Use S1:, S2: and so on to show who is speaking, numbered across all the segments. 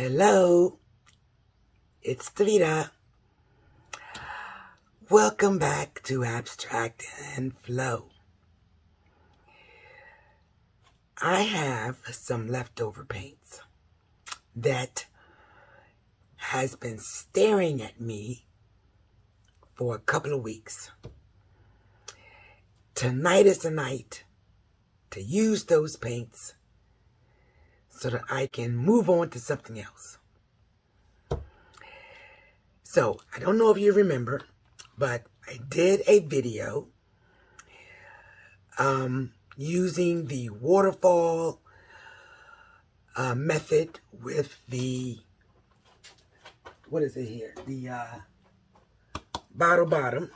S1: Hello, it's Trita. Welcome back to Abstract and Flow. I have some leftover paints that has been staring at me for a couple of weeks. Tonight is the night to use those paints so that I can move on to something else. So, I don't know if you remember, but I did a video using the waterfall method with the, what is it here? The bottom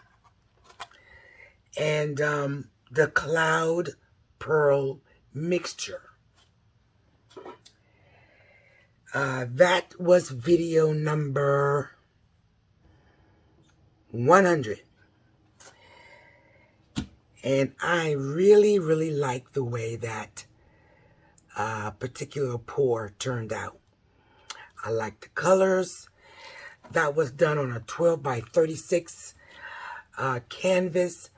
S1: and the cloud pearl mixture. That was video number 100. And I really like the way that particular pour turned out. I like the colors. That was done on a 12 by 36 canvas,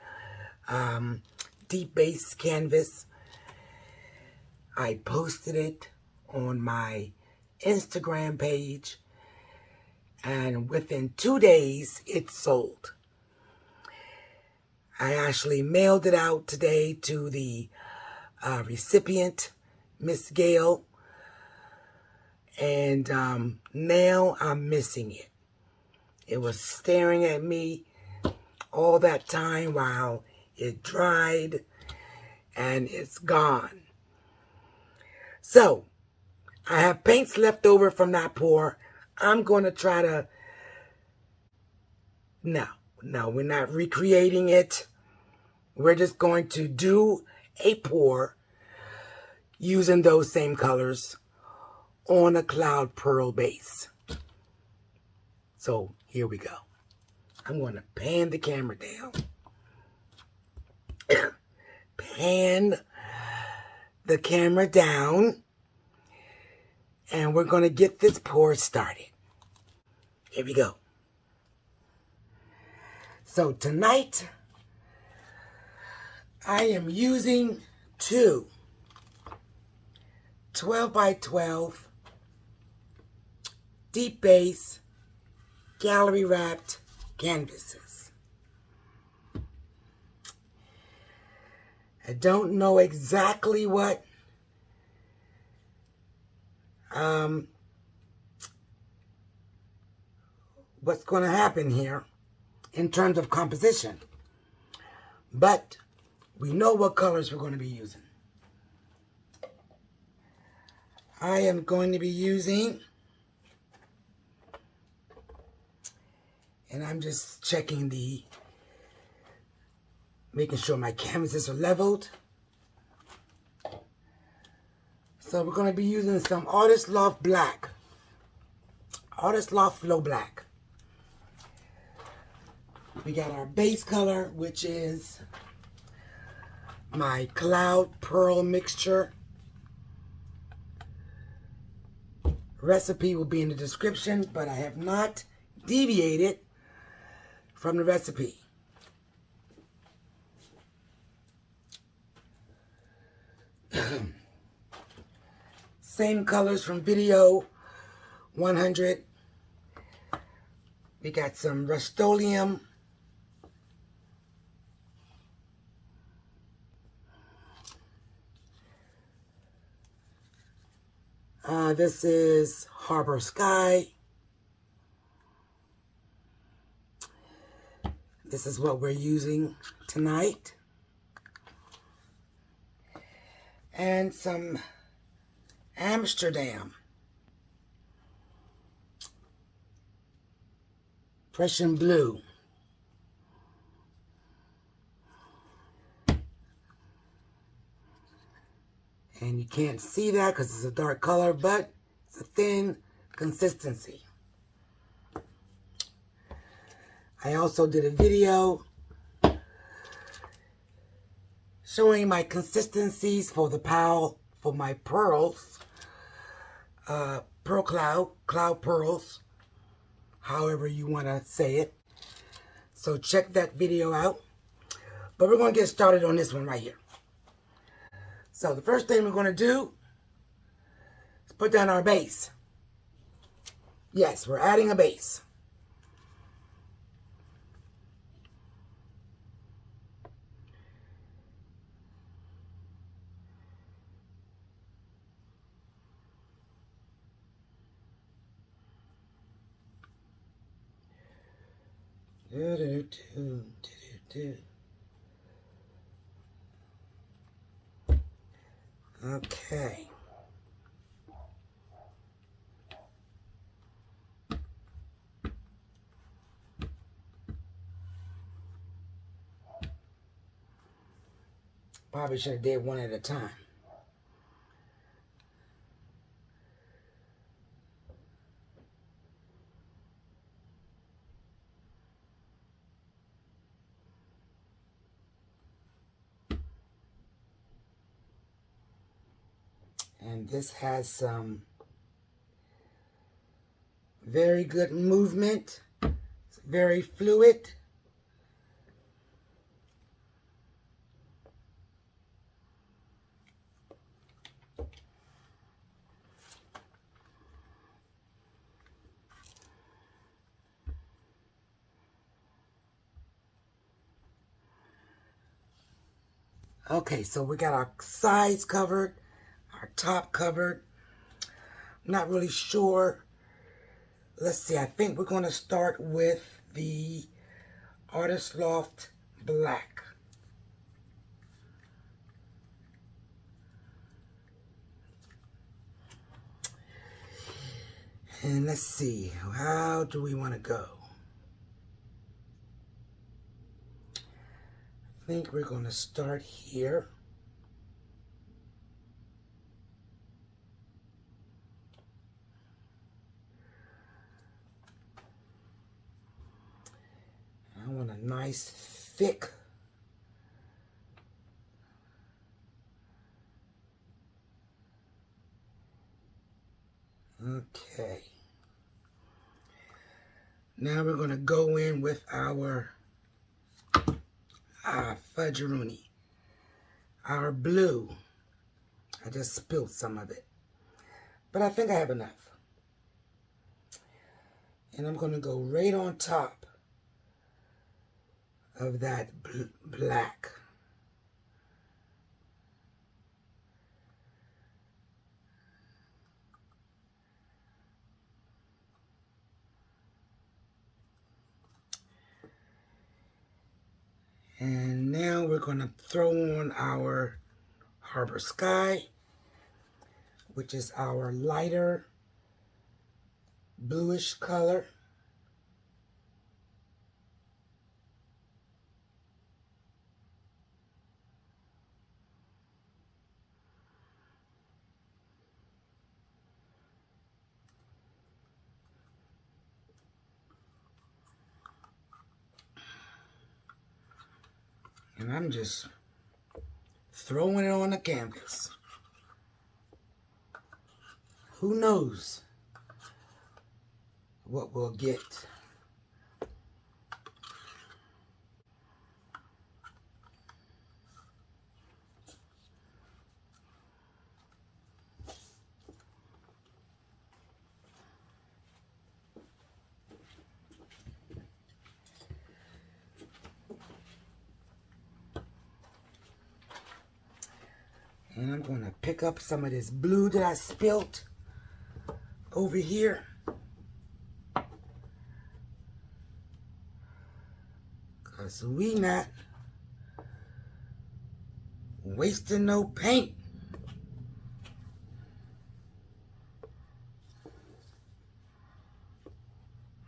S1: deep base canvas. I posted it on my Instagram page, and within 2 days it sold. I actually mailed it out today to the recipient, Miss Gail, and now I'm missing it. It was staring at me all that time while it dried, and it's gone. So, I have paints left over from that pour. I'm going to try to... No, we're not recreating it. We're just going to do a pour using those same colors on a cloud pearl base. So, here we go. I'm going to pan the camera down. Pan the camera down. And we're going to get this pour started. Here we go. So tonight, I am using two 12 by 12 deep base gallery wrapped canvases. I don't know exactly what's going to happen here in terms of composition, but we know what colors we're going to be using. I am going to be using, and I'm just checking making sure my canvases are leveled. So we're going to be using some Artist Loft Black. Artist Loft Flow Black. We got our base color, which is my Cloud Pearl mixture. Recipe will be in the description, but I have not deviated from the recipe. Same colors from video 100. We got some Rust-oleum. This is Harbar Sky. This is what we're using tonight. And some Amsterdam. Prussian blue. And you can't see that because it's a dark color, but it's a thin consistency. I also did a video showing my consistencies for my pearls. pearl cloud pearls, however you want to say it. So check that video out. But we're going to get started on this one right here. So the first thing we're going to do is put down our base. Yes, we're adding a base. Okay. Probably should have did one at a time. And this has some very good movement. It's very fluid. Okay, so we got our sides covered, our top covered. I'm not really sure. Let's see, I think we're going to start with the Artist Loft Black. And let's see, how do we want to go? I think we're going to start here. I want a nice thick okay. Now we're going to go in with our fudgeroni, our blue. I just spilled some of it, but I think I have enough. And I'm going to go right on top of that black. And now we're going to throw on our Harbar Sky, which is our lighter bluish color. And I'm just throwing it on the canvas. Who knows what we'll get? And I'm going to pick up some of this blue that I spilt over here. Because we not wasting no paint.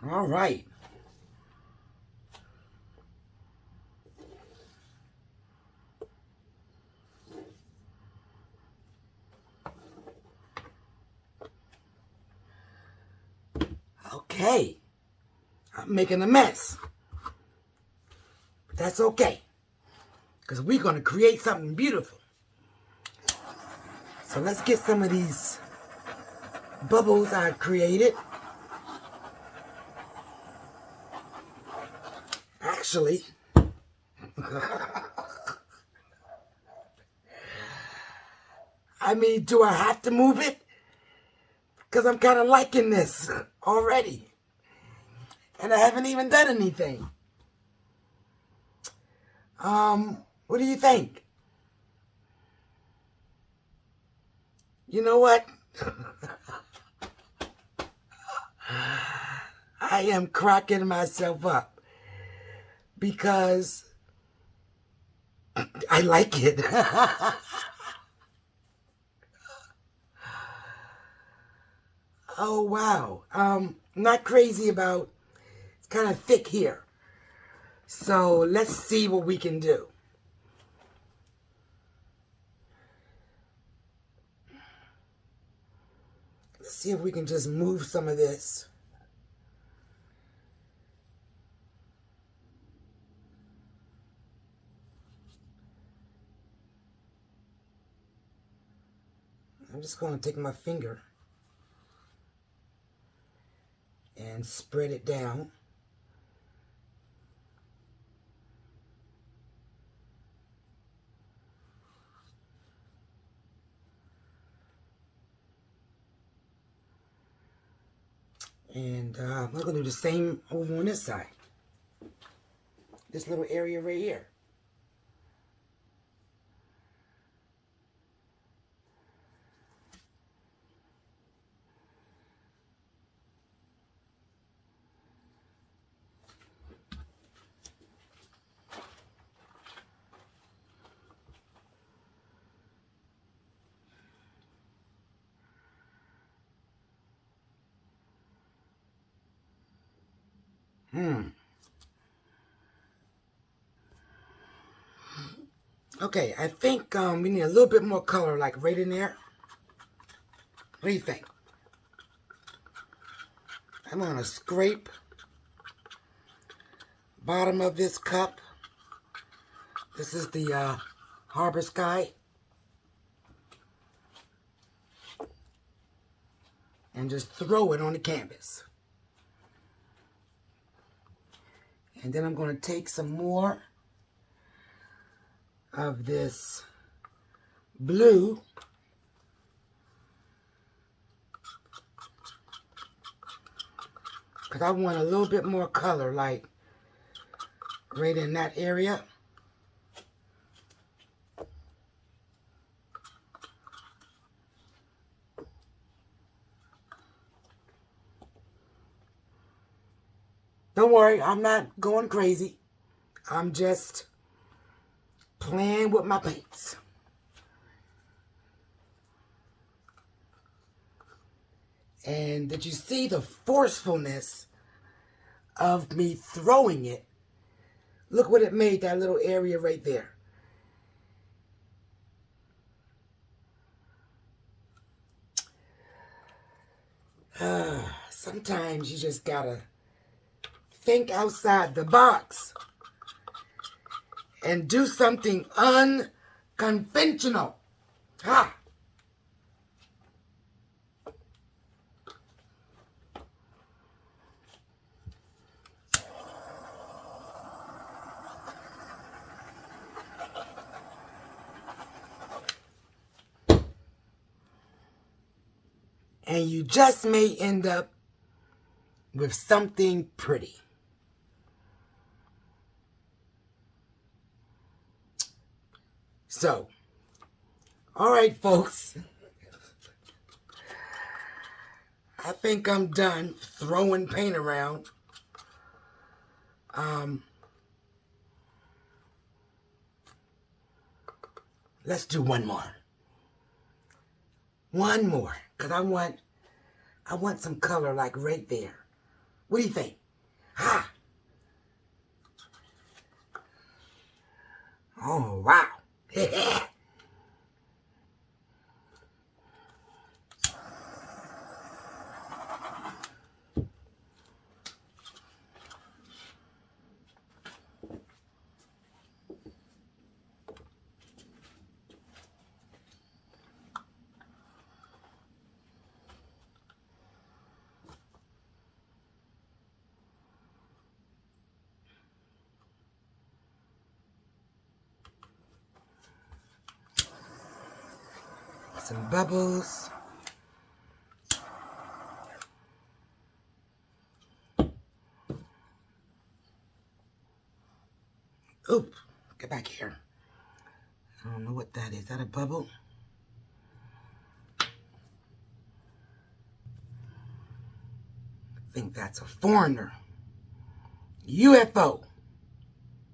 S1: All right. Okay, I'm making a mess, but that's okay, because we're going to create something beautiful. So let's get some of these bubbles I created. Actually, I mean, do I have to move it? Because I'm kind of liking this already. And I haven't even done anything. What do you think? You know what? I am cracking myself up because I like it. Oh, wow. Not crazy about, it's kind of thick here. So let's see what we can do. Let's see if we can just move some of this. I'm just going to take my finger and spread it down. And I'm going to do the same over on this side. This little area right here. Okay, I think we need a little bit more color, like right in there. What do you think? I'm going to scrape bottom of this cup. This is the Harbar Sky. And just throw it on the canvas. And then I'm going to take some more of this blue. Because I want a little bit more color, like right in that area. Don't worry, I'm not going crazy. I'm just playing with my paints. And did you see the forcefulness of me throwing it? Look what it made, that little area right there. Sometimes you just gotta think outside the box and do something unconventional. Ha! And you just may end up with something pretty. So, all right, folks. I think I'm done throwing paint around. Let's do one more. One more, because I want some color like right there. What do you think? Ha! Oh, wow. some bubbles. Oop, get back here. I don't know what that is. Is that a bubble? I think that's a foreigner. UFO.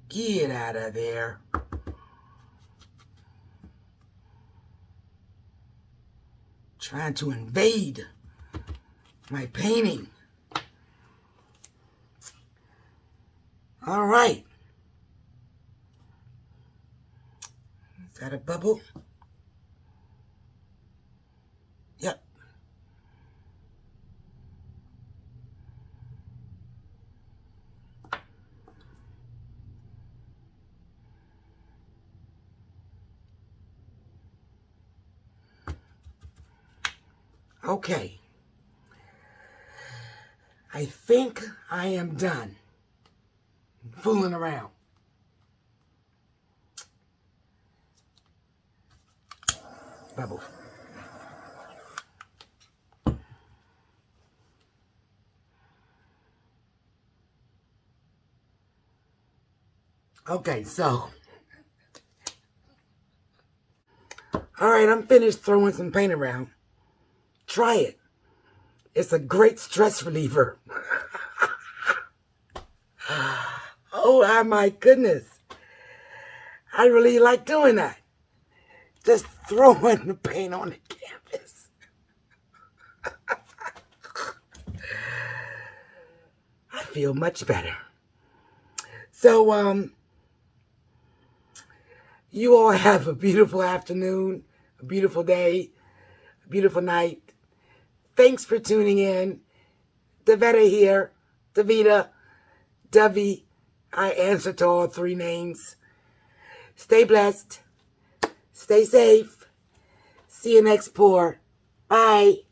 S1: Get out of there. Trying to invade my painting. All right. Is that a bubble? Yep. Okay. I think I am done fooling around. Bubble. Okay, so. All right, I'm finished throwing some paint around. Try it. It's a great stress reliever. Oh, my goodness. I really like doing that. Just throwing the paint on the canvas. I feel much better. So, you all have a beautiful afternoon, a beautiful day, a beautiful night. Thanks for tuning in. Davetta here. Davita. Dovey. I answer to all three names. Stay blessed. Stay safe. See you next pour. Bye.